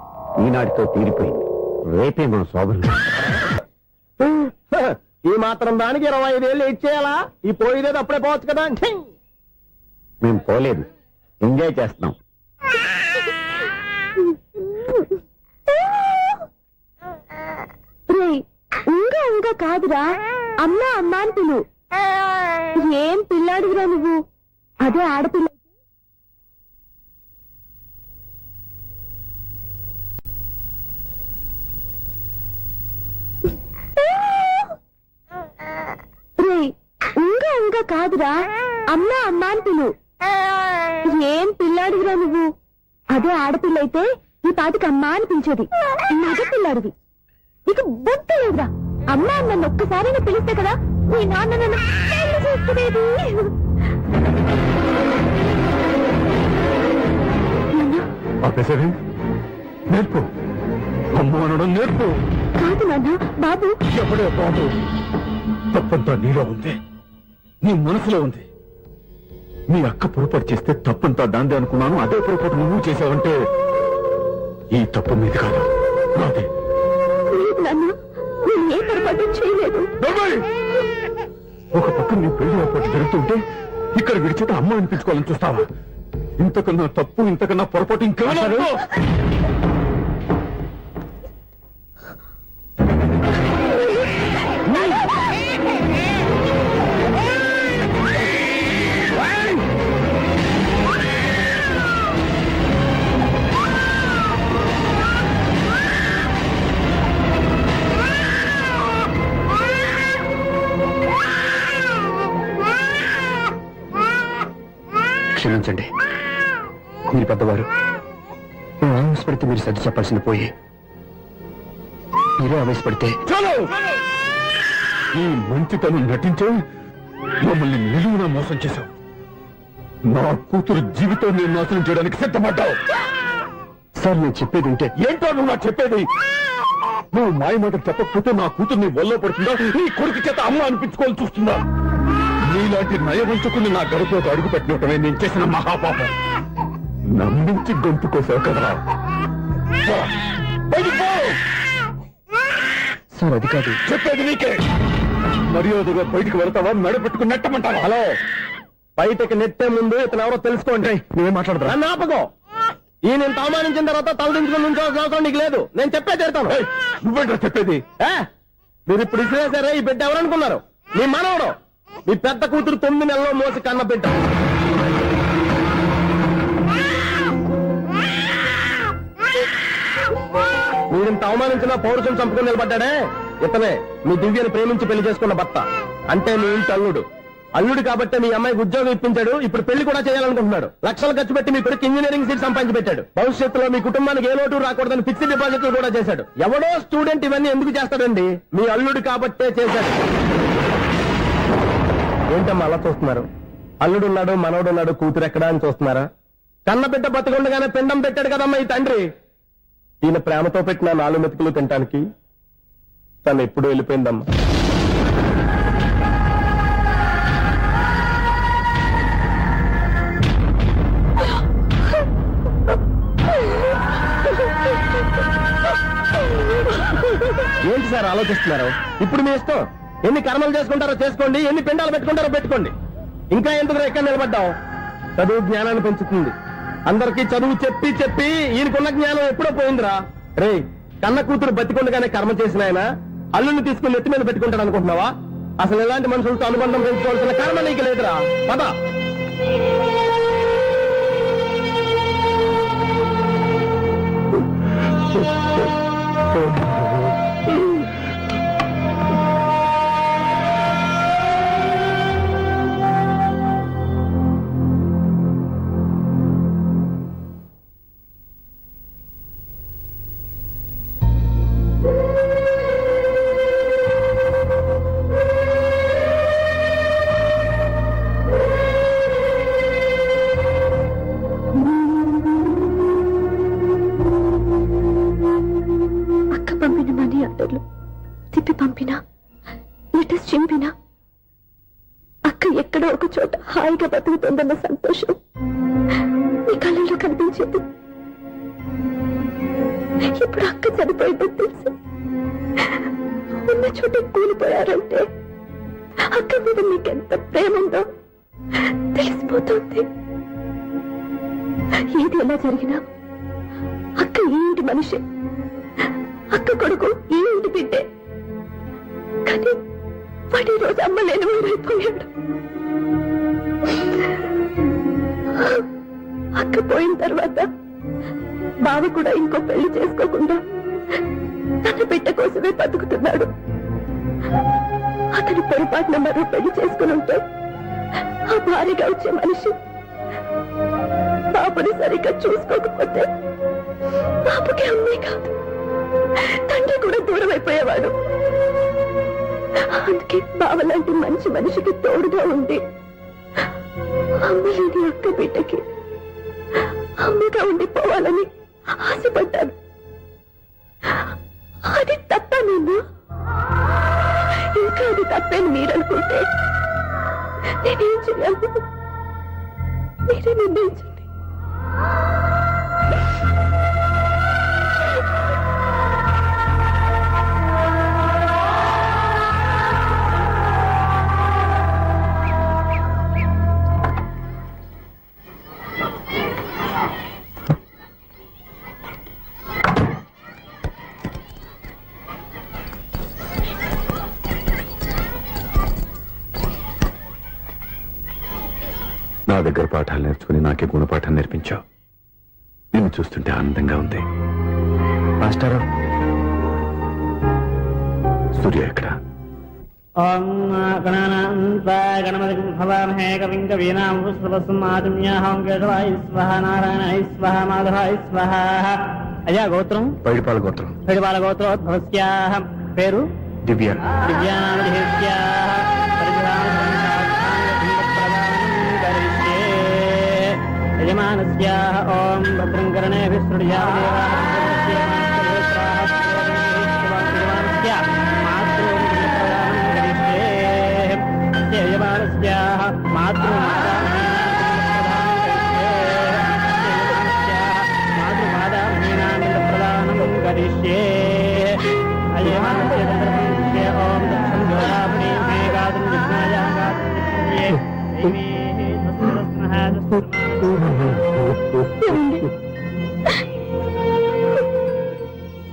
ఈనాటితో తీరిపోయింది. రేపే మా శోభనం. ఈ మాత్రం దానికి 25 ఏళ్ళు ఇచ్చేయాలా? ఈ పోయిదేది అప్పుడే పోవచ్చు కదా. మేము పోలేదు, ఎంజాయ్ చేస్తున్నాం. ఇంకా కాదురా, అమ్మా అమ్మా అని పిలు. ఏం పిల్లాడివిరా నువ్వు? అదే ఆడపిల్ల. ఇంకా కాదురా, అమ్మా అమ్మా అని పిలు. ఏం పిల్లాడివిరా నువ్వు? అదే ఆడపిల్ల అయితే ఈ పాటికి అమ్మా అని పిలిచేది. మగ పిల్లాడివి. నీకు బుద్ధి లేదురా. అమ్మా నన్ను ఒక్కసారైనా పిలిస్తే కదా మీ నాన్న నన్ను పెళ్లి చేసుకునేది. నేర్పు, అమ్మ అనడం నేర్పు. కాదు నాన్న, బాబు. ఎప్పుడే బాబు, తప్పంతా నీలో ఉంది, నీ మనసులో ఉంది. మీ అక్క పొరపాటు చేస్తే తప్పంతా దాందే అనుకున్నాను. అదే పొరపాటు నువ్వు చేసావంటే ఈ తప్పు మీది కాదు, నాదే. నాన్న, నేను ఏ పొరపాటు చేయలేదు. ఒక పక్క నీ పెళ్లి ఏర్పాటు జరుగుతుంటే ఇక్కడ విడిచేట అమ్మ అనిపించుకోవాలని చూస్తావా? ఇంతకన్నా తప్పు, ఇంతకన్నా పొరపాటు ఇంకా క్షమించండి, మీరు పెద్దవారు. నేను ఆవేశపడితే మీరు సర్ది చెప్పాల్సింది పోయి మీరే ఆవేశపడితే. చాలు, ఈ మంచితనం నటించే మమ్మల్ని నిలువున మోసం చేశావు. నా కూతురు జీవితం నేను నాశనం చేయడానికి సిద్ధపడ్డావు. సార్ నేను చెప్పేది ఉంటే ఏంటో నువ్వు నాకు చెప్పేది? నువ్వు మాయ మాట చెప్పకపోతే నా కూతురు నీ వల్ల పడుతుందా, నీ కొడుకు చేత అమ్మ అనిపించుకోవాలని చూస్తుందా? నీలాంటి నయవంచుకుని నా గడపలోకి అడుగు పెట్టినటమే నేను చేసిన మహాపాపం. నమ్మించి గొంతు కోసావు కదరా. పో, బయటికి పో. సార్ అది కాదు. చెప్పేది నీకే. మర్యాదగా బయటికి వెళ్తావా, మెడ పెట్టుకుని నెట్టమంటావా? హలో, బయటకి నెట్టే ముందు ఇతను ఎవరో తెలుసుకోండి. నువ్వేం మాట్లాడరా? నన్ను ఆపకో. ఈ నేను అవమానించిన తర్వాత తలదించుకుని నుంచోవాల్సిన అవసరం నీకు లేదు. నేను చెప్పే తీరుతాను. ఏయ్, నువ్వేంటో చెప్పేది? మీరు ఇప్పుడు ఇసిరేసారే, ఈ బిడ్డ ఎవరనుకున్నారు? మీ మనవడు, మీ పెద్ద కూతురు 9 నెలల్లో మోసి కన్న బిడ్డ. మీరింత అవమానించిన పౌరుషం చంపుకొని నిలబడ్డాడే, ఇతనే మీ దివ్యను ప్రేమించి పెళ్లి చేసుకున్న భర్త. అంటే మీ ఇంటి అల్లుడు. అల్లుడు కాబట్టి మీ అమ్మాయికి ఉద్యోగం ఇప్పించాడు. ఇప్పుడు పెళ్లి కూడా చేయాలనుకుంటున్నాడు. లక్షలు ఖర్చు పెట్టి మీ కొడుకు ఇంజనీరింగ్ సీట్ సంపాదించి పెట్టాడు. భవిష్యత్తులో మీ కుటుంబానికి ఏ లోటు రాకూడదని ఫిక్స్డ్ డిపాజిట్లు కూడా చేశాడు. ఎవడో స్టూడెంట్ ఇవన్నీ ఎందుకు చేస్తాడండి? మీ అల్లుడు కాబట్టే చేశాడు. ఏంటమ్మా అలా చూస్తున్నారు? అల్లుడున్నాడు, మనవడున్నాడు, కూతురు ఎక్కడా అని చూస్తున్నారా? కన్నబిడ్డ బతికుండగానే పిండం పెట్టాడు కదమ్మా ఈ తండ్రి. ఈయన ప్రేమతో పెట్టిన 4 మెతుకులు తినటానికి తను ఎప్పుడు వెళ్ళిపోయిందమ్మా. ఏంటి సార్ ఆలోచిస్తున్నారు? ఇప్పుడు మీ ఇష్టం. ఎన్ని కర్మలు చేసుకుంటారో చేసుకోండి, ఎన్ని పిండాలు పెట్టుకుంటారో పెట్టుకోండి. ఇంకా ఎందుకు ఎక్కడ నిలబడ్డావు? చదువు జ్ఞానాన్ని పెంచుతుంది. అందరికీ చదువు చెప్పి చెప్పి ఈయనకున్న జ్ఞానం ఎప్పుడో పోయిందిరా. రే, కన్న కూతురు బతికొండగానే కర్మ చేసిన ఆయన అల్లుని తీసుకుని నెత్తి మీద పెట్టుకుంటాడు అనుకుంటున్నావా? అసలు ఎలాంటి మనుషులతో అనుబంధం పెంచుకోవాల్సిన కర్మ నీకు లేదురా. పద. పంపిన మనీ ఆర్డర్లు తిప్పి పంపినా, లెటర్స్ చింపినా, అక్క ఎక్కడో ఒక చోట హాయిగా బతుకుతుందన్న సంతోషం మీ కళ్ళల్లో కనిపించేది. ఇప్పుడు అక్క చనిపోయిందని తెలిసి ఉన్న చోట కూలిపోయారంటే అక్క మీద మీకెంత ప్రేమ ఉందో తెలిసిపోతుంది. ఏది ఎలా జరిగినా అక్క ఈ ఇంటి మనిషి, అక్క కొడుకు ఈ ఇంటి బిడ్డే. కానీ వాడి రోజు అమ్మలేని ఊరైపోయాడు. అక్క పోయిన తర్వాత బావ కూడా ఇంకో పెళ్లి చేసుకోకుండా తన బిడ్డ కోసమే బతుకుతున్నాడు. అతను పొరపాటున మరో పెళ్లి చేసుకుని ఉంటే ఆ భారీగా వచ్చే మనిషి బాబుని సరిగ్గా చూసుకోకపోతే బాబుకి అమ్మే కాదు, తండ్రి కూడా దూరం అయిపోయేవాడు. అందుకే బావలాంటి మంచి మనిషికి తోడుగా ఉంది అమ్మలేని అక్క బిడ్డకి అమ్మగా ఉండిపోవాలని ఆశపడ్డాను. అది తప్ప నేను ఇంకా అది తప్పని మీరనుకుంటే నేనేం చేయాలి? మీరే నిర్ణయించండి. నా దగ్గర పాఠాలు నేర్చుకుని నాకే గుణపాఠం నేర్పించావు. నిన్ను చూస్తుంటే ఆనందంగా ఉంది. మాస్టారు, సూర్య ఎక్కడ? అయ్యా గోత్రం పైడిపాల గోత్రం. పైడిపాల గోత్రోద్భవస్యాః. పేరు దివ్య. యజమానస్యాః ఓం భద్రం కర్ణేభిః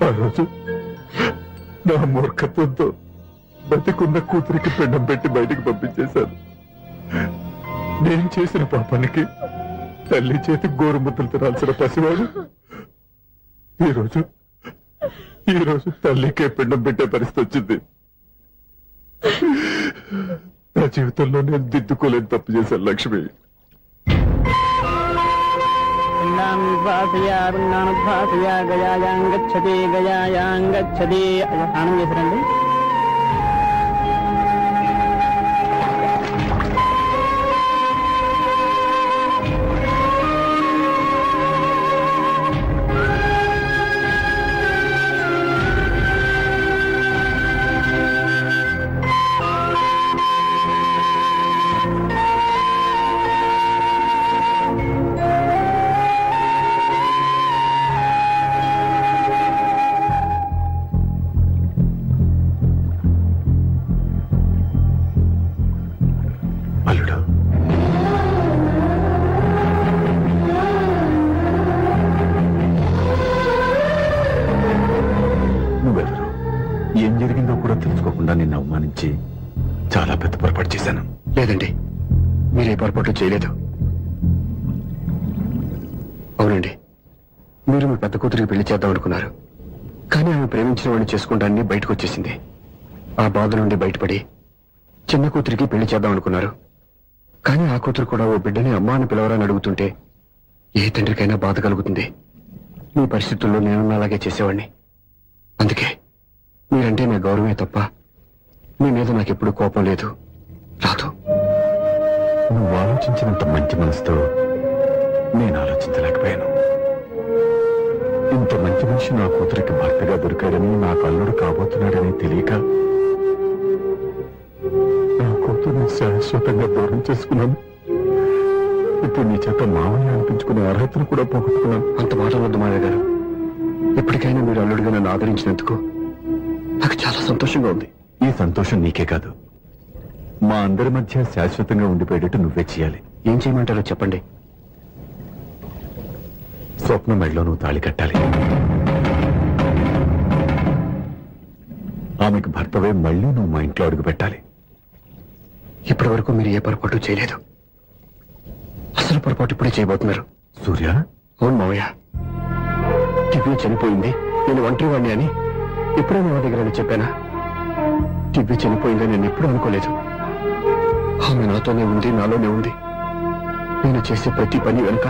ఆ రోజు నా మూర్ఖత్వంతో బతికున్న కూతురికి పిండం పెట్టి బయటికి పంపించేశాను. నేను చేసిన పాపానికి తల్లి చేతి గోరుముద్దలు తినాల్సిన పసివాడు ఈ రోజు తల్లికే పిండం పెట్టే పరిస్థితి వచ్చింది. నా జీవితంలో నేను దిద్దుకోలేని తప్పు చేశాను లక్ష్మి. గయాయాంగచ్చతి గయాయాంగచ్చతి స్నానం చేశారండి. అల్లుడు, నువ్వెవరు? ఏం జరిగిందో కూడా తెలుసుకోకుండా నిన్ను అవమానించి చాలా పెద్ద పొరపాటు చేశాను. లేదండి, మీరే పొరపాటు చేయలేదు. అవునండి, మీరు మీ పెద్ద కూతురికి పెళ్లి చేద్దాం అనుకున్నారు. కానీ ఆమె ప్రేమించిన వాడిని చేసుకుంటానని బయటకు వచ్చేసింది. ఆ బాధ నుండి బయటపడి చిన్న కూతురికి పెళ్లి చేద్దాం అనుకున్నారు. కానీ ఆ కూతురు కూడా ఓ బిడ్డని అమ్మా అని పిలవరని అడుగుతుంటే ఏ తండ్రికైనా బాధ కలుగుతుంది. మీ పరిస్థితుల్లో నేను అలాగే చేసేవాడిని. అందుకే మీరంటే నా గౌరవమే తప్ప మీ మీద నాకెప్పుడు కోపం లేదు, రాదు. నువ్వు ఆలోచించినంత మంచి మనసుతో నేను ఆలోచించలేకపోయాను. ఇంత మంచి మనిషి నా కూతురికి భర్తగా దొరికాడని, నాకు అల్లుడు కాబోతున్నాడని తెలియక నా కూతుర్ని శాశ్వతంగా దూరం చేసుకున్నాను. ఇప్పుడు నీ చేత మామయ్య అనిపించుకునే అర్హతను కూడా పోగొట్టుకున్నాను. అంత మాట వద్దు మామయ్య గారు. ఎప్పటికైనా మీరు అల్లుడిగా నన్ను ఆదరించినందుకు నాకు చాలా సంతోషంగా ఉంది. ఈ సంతోషం నీకే కాదు, మా అందరి మధ్య శాశ్వతంగా ఉండిపోయేటట్టు నువ్వే చేయాలి. ఏం చేయమంటారో చెప్పండి. స్వప్న మెడలో నువ్వు తాళి కట్టాలి. ఆమెకు భర్తవే మళ్ళీ నువ్వు మా ఇంట్లో అడుగు పెట్టాలి. ఇప్పటి వరకు మీరు ఏ పొరపాటు చేయలేదు. అసలు పొరపాటు ఇప్పుడే చేయబోతున్నారు. సూర్య, అవును మావయ్య, దివ్య చనిపోయింది, నేను ఒంటరి వాడిని అని ఎప్పుడూ మా దగ్గర చెప్పానా? దివ్య చనిపోయిందని నేను ఎప్పుడూ అనుకోలేదు. ఆమె నాతోనే ఉంది, నాలోనే ఉంది. నేను చేసే ప్రతి పని వెనుక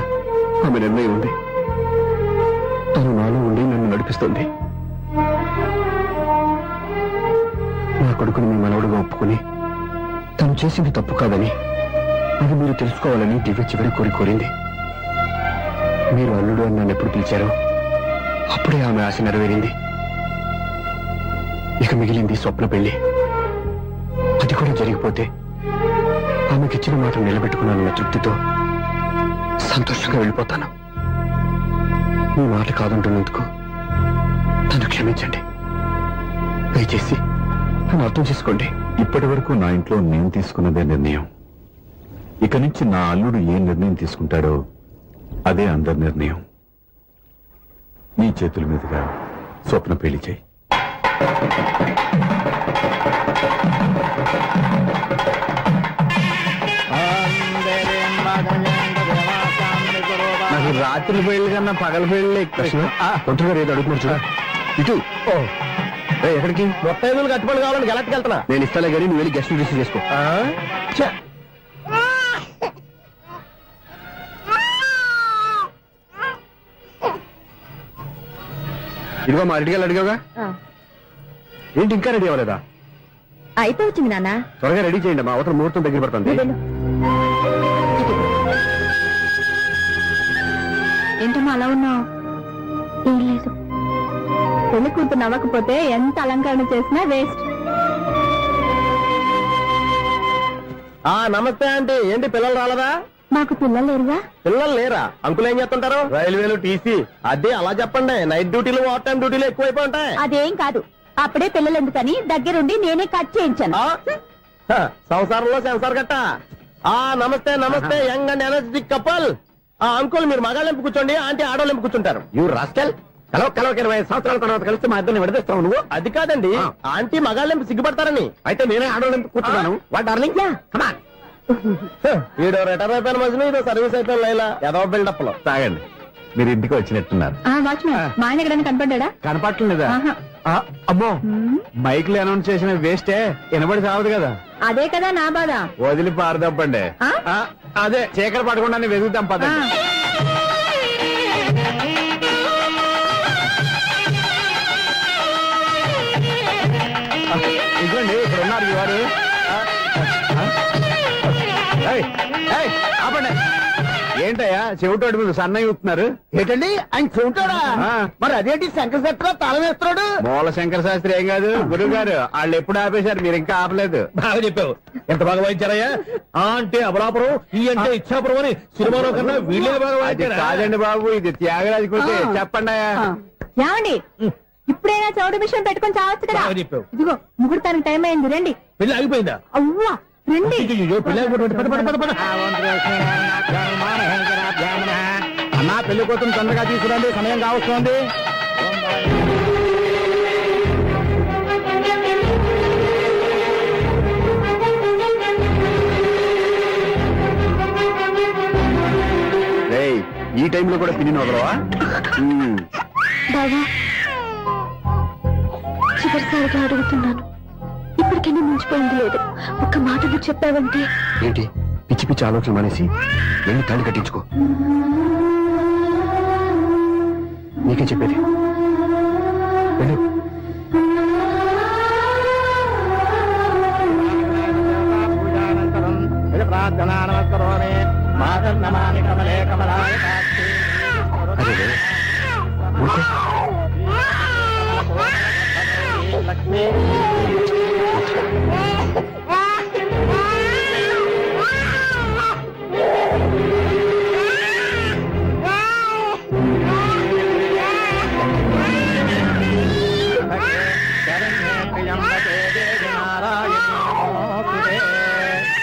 ఆమె నిర్ణయం ఉంది. తను నాలో ఉండి నన్ను నడిపిస్తుంది. నా కొడుకుని మీ మనవడుగా ఒప్పుకుని తను చేసింది తప్పు కాదని, అది మీరు తెలుసుకోవాలని దివ్య చివరి కోరింది. మీరు అల్లుడు అని నన్ను ఎప్పుడు పిలిచారో అప్పుడే ఆమె ఆశ నెరవేరింది. ఇక మిగిలింది స్వప్న పెళ్లి. అది కూడా జరిగిపోతే ఆమెకిచ్చిన మాట నిలబెట్టుకున్నానన్న తృప్తితో సంతోషంగా వెళ్ళిపోతాను. మీ మాట కాదంటున్నందుకు నన్ను క్షమించండి. దయచేసి నన్ను అర్థం చేసుకోండి. ఇప్పటి వరకు నా ఇంట్లో నేను తీసుకున్నదే నిర్ణయం. ఇక నుంచి నా అల్లుడు ఏ నిర్ణయం తీసుకుంటాడో అదే అందరి నిర్ణయం. నీ చేతుల మీదుగా స్వప్న పెళ్లి చేయి. నాకు రాత్రి పెళ్లి కన్నా పగల పెళ్లి ఎక్కువ ఏదో అడుగుతున్నారు చూడ. ఇటు ఎక్కడికి? మొత్తం ఐదులు కట్టుబడి కావాలని గెలెత్తుకు వెళ్తున్నా. నేను ఇస్తాలే కానీ నువ్వు వెళ్ళి గెస్ట్ రిసీవ్ చేసుకో. ఇదిగో మా అడిగాలి అడిగావుగా, ఏంటి ఇంకా రెడీ అవ్వలేదా? అయిపోవచ్చింది నాన్న. త్వరగా రెడీ చేయండి, మా అవతల ముహూర్తం దగ్గర పడుతుంది. ఏంటమ్మా అలా ఉన్నావు? ఏం లేదు. పెళ్లి కూతురు నవ్వకపోతే ఎంత అలంకరణ చేసినా వేస్ట్. నమస్తే ఆంటీ. ఏంటి పిల్లలు రాలదా? మాకు పిల్లలు లేరుగా. పిల్లలు లేరా? అంకులు ఏం చేస్తుంటారు? రైల్వేలు, టీసీ. అదే అలా చెప్పండి. నైట్ డ్యూటీలు, ఓవర్ టైం డ్యూటీలు ఎక్కువైపోయి ఉంటాయి. అదేం కాదు, అప్పుడే పిల్లలు ఎందుకని దగ్గరుండి నేనే కట్ చేయించాను. సంసారంలో సెన్సార్ గట్ట. నమస్తే నమస్తే, young and energetic couple. Uncle మీరు మగాళ్ళెంపు కూర్చోండి, ఆంటీ ఆడోళ్ళెంపు కూర్చుంటారు. యూ రాస్కెల్, కలవ 20 సంవత్సరాల తర్వాత కలిసి మా ఇద్దరిని విడదీస్తావు నువ్వు. అది కాదండి, ఆంటీ మగాళ్ళెంపు సిగ్గుపడతారని. అయితే నేనే ఆడోళ్ళని కూర్చున్నాను. What darling, come on. ఈడో రిటైర్ అయిపోయిన మధ్యన ఇదో సర్వీస్ అయిపోయిన లైలా ఏదో బిల్డప్ లో. తాగండి, మీరు ఇంటికి వచ్చినట్టున్నారు. వాచ్మెన్ మా ఆయన ఎక్కడైనా కనపడ్డా? కనపట్లేదా? అమ్మో, మైక్ లో అనౌన్స్ చేసిన వేస్టే, వినబడి సావదు కదా. అదే కదా నా బాధ. వదిలి పారదప్పండి. అదే చీకటి పడకుండా వెతుకుతాం పదండి. ఇదిగోండి, ఇక్కడ ఉన్నారు ఈ వారు. ఆపండి. ఏంటయ్యా చెవిటోడి మీద సన్నయ్య చూస్తున్నారు? ఏంటండి ఆయన చెబుతాడా? మరి అదేంటి శంకర శెట్టిలో తాళం వేస్తున్నాడు? మూల శంకర శాస్త్రి ఏం కాదు, గురువు గారు. వాళ్ళు ఎప్పుడు ఆపేశారు, మీరు ఇంకా ఆపలేదు. బాగా చెప్పావు. ఎంత బాగా వాయించారయ్యా. అంటే అబలాపురం, ఈ అంటే ఇచ్చాపురం అని సినిమాలో కన్నా వీళ్ళే బాగా అది వాయించారా? కాదండి బాబు, ఇది త్యాగరాజ కృతి. చెప్పండి అయ్యా. ఏమండి, ఇప్పుడైనా చౌడ మిషన్ పెట్టుకొని చావచ్చు కదా. బాగా చెప్పావు. ఇదిగో ముహూర్తానికి టైం అయింది, రండి. పెళ్లి ఆగిపోయిందా? అవ్వా రండి. అయ్యో, పెళ్లి ఆగిపోయింది. పద, పద, పద, పద. అన్నా, పెళ్లి కోసం తొందరగా తీసుకురండి, సమయం కావస్తోంది. ఈ టైంలో కూడా పిన్ని వదలవా? బావా, చివరిసారిగా అడుగుతున్నాను, ఇప్పటికైనా మించిపోయింది లేదు. ఒక్క మాట నువ్వు చెప్పావంటే. ఏంటి పిచ్చి పిచ్చి ఆలోచన మానేసి వెళ్ళి తాళి కట్టించుకో. నీకే చెప్పేది, వెళ్ళు. అరే, ఊరుకో.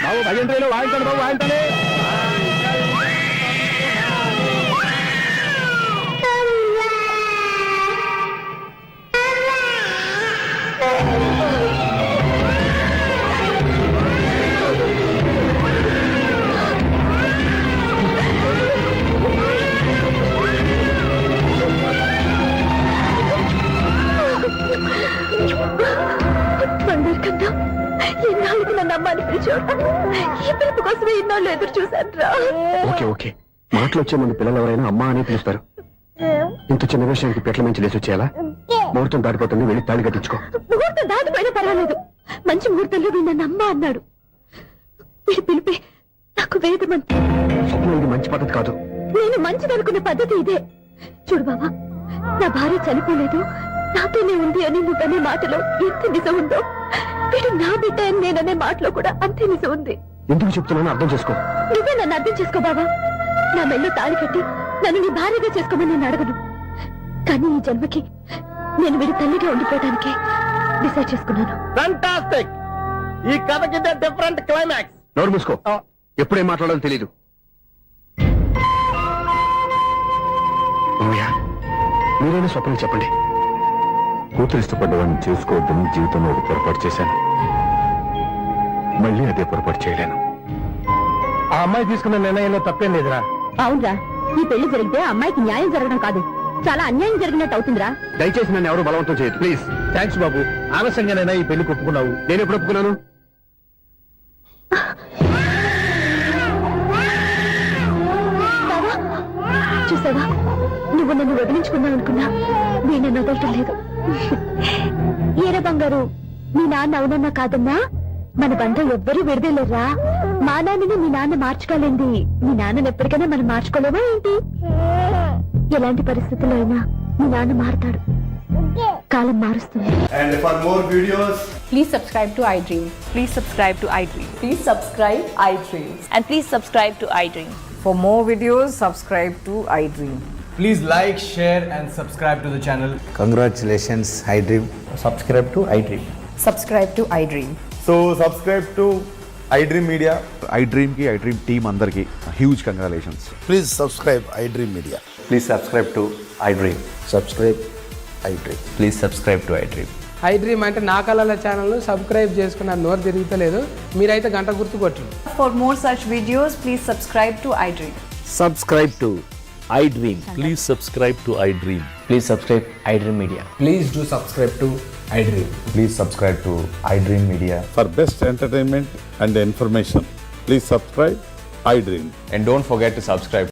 బాబు భజంత్రీలు వాయించండి, బాబు వాయించండి. బంగారు కన్నా ఇన్నాళ్ళకి నన్ను అమ్మాని పిలిచాడు. ఈ పిలుపు కోసమే ఇన్నాళ్ళు ఎదురు చూశాను రా. ఓకే ఓకే, మాటలు వచ్చే ముందు పిల్లలు ఎవరైనా అమ్మా అని పిలుస్తారు. ఇంత చిన్న విషయానికి పెట్ల మంచి లేచి వచ్చేయాలా? ముహూర్తం దాటిపోతుంది, వెళ్ళి తాళి కట్టించుకో. ముహూర్తం దాటిపోయినా పర్వాలేదు, మంచి ముహూర్తంలో వీడు నన్ను అమ్మ అన్నాడు. వీడి పిలిపే నాకు వేదమంతే. స్వప్నం, ఇది మంచి పద్ధతి కాదు. నేను మంచిదనుకున్న పద్ధతి ఇదే. చూడు బాబా, నా భార్య చనిపోలేదు, నాతోనే ఉంది అని నువ్వనే మాటలో ఎంత నిజం ఉందో, వీడు నా బిడ్డ అని నేననే మాటలో కూడా అంతే నిజం ఉంది. ఎందుకు చెప్తున్నానో అర్థం చేసుకో. నువ్వే నన్ను అర్థం చేసుకో బాబా. నా మెళ్ళో తాళి కట్టి నన్ను నీ భార్యగా చేసుకోమని నేను అడగను. కానీ ఈ జన్మకి నేను వీడి తల్లిగా ఉండిపోవడానికి డిసైడ్ చేసుకున్నాను. ఫెంటాస్టిక్. ఈ కథకి డిఫరెంట్ క్లైమాక్స్. నోరు మూసుకో, ఎప్పుడేం మాట్లాడాలో తెలీదు. మామయ్య, మీరైనా స్వప్నం చెప్పండి. కూతురు ఇష్టపడ్డవాడిని చేసుకోవద్దని జీవితంలో ఒక పొరపాటు చేశాను. మళ్ళీ అదే పొరపాటు చేయలేను. ఆ అమ్మాయి తీసుకున్న నిర్ణయంలో తప్పేం లేదురా. అవునరా, ఈ పెళ్లి జరిగితే అమ్మాయికి న్యాయం జరగడం కాదు, చాలా అన్యాయం జరిగినట్టు అవుతుందిరా. దయచేసి నన్ను ఎవరు బలవంతం చేయదు, ప్లీజ్. థ్యాంక్స్ బాబు, ఆలస్యంగానైనా ఈ పెళ్లి ఒప్పుకున్నావు. నేను ఎప్పుడు ఒప్పుకున్నాను? చూసావా, నువ్వు నన్ను వదిలించుకున్నావు అనుకున్నా, నేను వదలటం లేదు. ఏరా బంగారు, మీ నాన్న అవునన్నా కాదన్నా మన బంధం ఎవ్వరూ విడదలేరా. మా నాన్నని మీ నాన్న మార్చుకోలేంది, మీ నాన్నని ఎప్పటికైనా మనం మార్చుకోలేమా ఏంటి? ఎలాంటి పరిస్థితుల్లో అయినా మీ నాన్న మారతాడు. కాలం మారుస్తుంది. And for more videos, Please subscribe to iDream. Please subscribe to iDream. Please subscribe iDream. And please subscribe to iDream. For more videos, subscribe to iDream. please like, share and subscribe to the channel. Congratulations, iDream. Subscribe to iDream. Subscribe to iDream. So subscribe to iDream Media. iDream ki iDream team andarki huge congratulations. Please subscribe iDream Media. Please subscribe to iDream. Subscribe iDream. Please subscribe to iDream. iDream అంటే నా కళల channel subscribe చేసుకున్న నోరు తిరుగుతలేదు. మీరైతే గంట గుర్తు కొట్టండి. For more such videos, please subscribe to iDream. Subscribe to iDream. Please subscribe to iDream. Please subscribe iDream Media. Please do subscribe to iDream. Please subscribe to iDream Media. For best entertainment and information, please subscribe iDream. And don't forget to subscribe